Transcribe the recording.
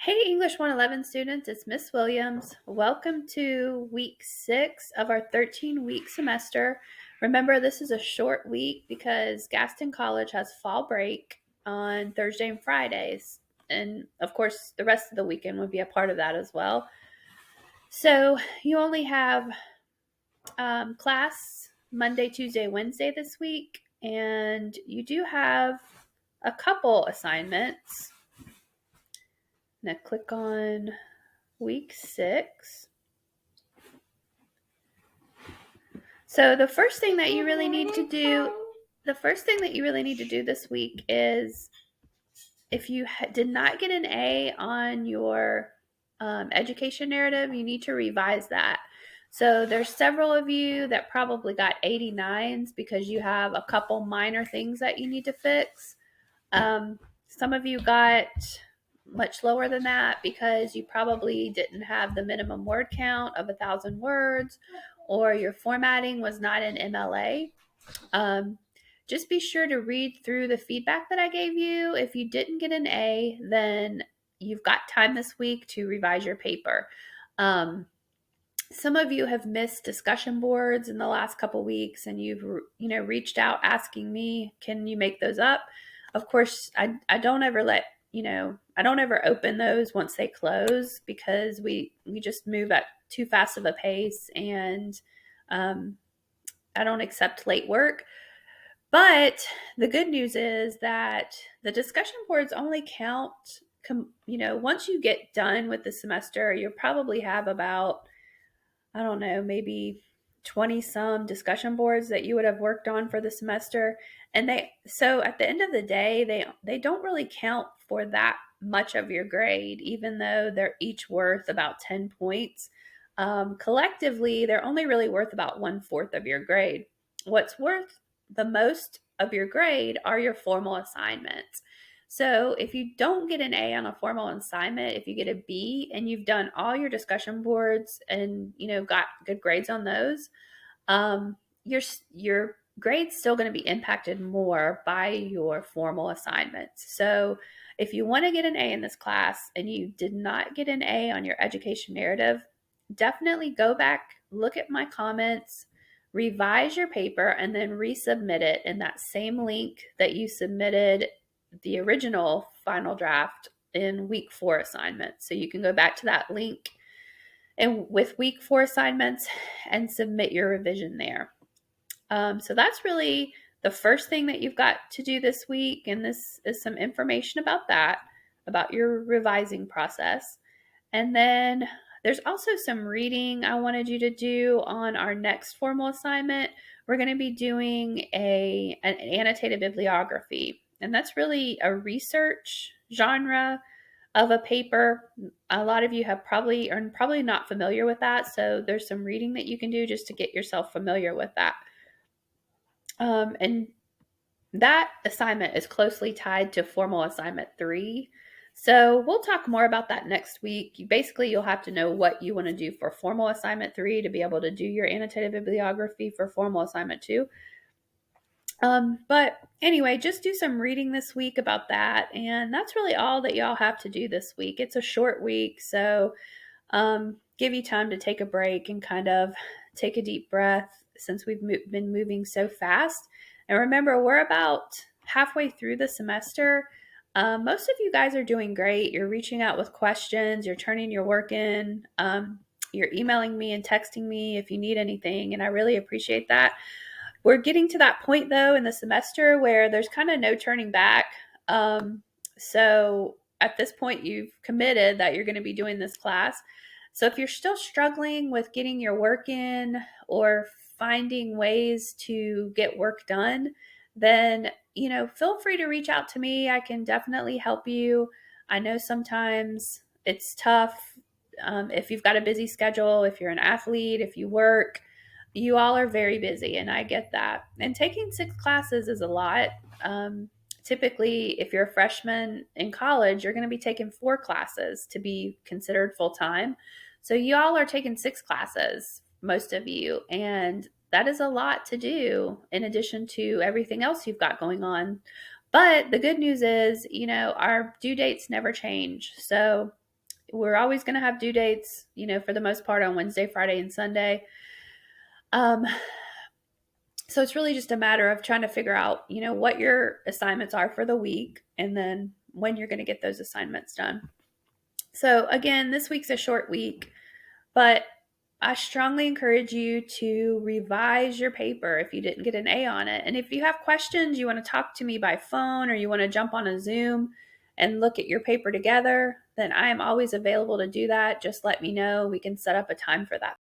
Hey, English 111 students, it's Miss Williams. Welcome to week 6 of our 13-week semester. Remember, this is a short week because Gaston College has fall break on Thursday and Fridays. And of course, the rest of the weekend would be a part of that as well. So you only have class Monday, Tuesday, Wednesday this week, and you do have a couple assignments. Now click on week 6. So the first thing that you really need to do, this week is if you did not get an A on your education narrative, you need to revise that. So there's several of you that probably got 89s because you have a couple minor things that you need to fix. Some of you got much lower than that because you probably didn't have the minimum word count of 1,000 words, or your formatting was not in MLA. Just be sure to read through the feedback that I gave you. If you didn't get an A, then you've got time this week to revise your paper. Some of you have missed discussion boards in the last couple weeks, and you've reached out asking me, can you make those up? Of course, I don't ever I don't ever open those once they close because we just move at too fast of a pace, and I don't accept late work. But the good news is that the discussion boards only count, once you get done with the semester, you'll probably have about, I don't know, maybe 20 some discussion boards that you would have worked on for the semester. And so at the end of the day, they don't really count for that much of your grade, even though they're each worth about 10 points. Collectively, they're only really worth about 1/4 of your grade. What's worth the most of your grade are your formal assignments. So if you don't get an A on a formal assignment, if you get a B and you've done all your discussion boards and got good grades on those, your grade's still going to be impacted more by your formal assignments. So if you want to get an A in this class and you did not get an A on your education narrative, definitely go back, look at my comments, revise your paper, and then resubmit it in that same link that you submitted the original final draft in week 4 assignments. So you can go back to that link and with week 4 assignments and submit your revision there. So that's really the first thing that you've got to do this week. And this is some information about that, about your revising process. And then there's also some reading I wanted you to do on our next formal assignment. We're going to be doing an annotated bibliography, and that's really a research genre of a paper. A lot of you are probably not familiar with that, so there's some reading that you can do just to get yourself familiar with that. And that assignment is closely tied to formal assignment 3. So we'll talk more about that next week. You'll have to know what you want to do for formal assignment 3 to be able to do your annotated bibliography for formal assignment 2. But anyway, just do some reading this week about that. And that's really all that y'all have to do this week. It's a short week, so give you time to take a break and kind of take a deep breath since we've been moving so fast. And remember, we're about halfway through the semester. Most of you guys are doing great. You're reaching out with questions. You're turning your work in. You're emailing me and texting me if you need anything, and I really appreciate that. We're getting to that point, though, in the semester where there's kind of no turning back. So at this point, you've committed that you're going to be doing this class. So if you're still struggling with getting your work in or finding ways to get work done, then, feel free to reach out to me. I can definitely help you. I know sometimes it's tough if you've got a busy schedule, if you're an athlete, if you work. You all are very busy, and I get that. And taking 6 classes is a lot. Typically, if you're a freshman in college, you're going to be taking 4 classes to be considered full-time. So you all are taking 6 classes, most of you, and that is a lot to do in addition to everything else you've got going on. But the good news is, our due dates never change. So we're always going to have due dates, for the most part on Wednesday, Friday, and Sunday. Um, so it's really just a matter of trying to figure out, what your assignments are for the week and then when you're going to get those assignments done. So again, this week's a short week, but I strongly encourage you to revise your paper if you didn't get an A on it. And if you have questions, you want to talk to me by phone or you want to jump on a Zoom and look at your paper together, then I am always available to do that. Just let me know. We can set up a time for that.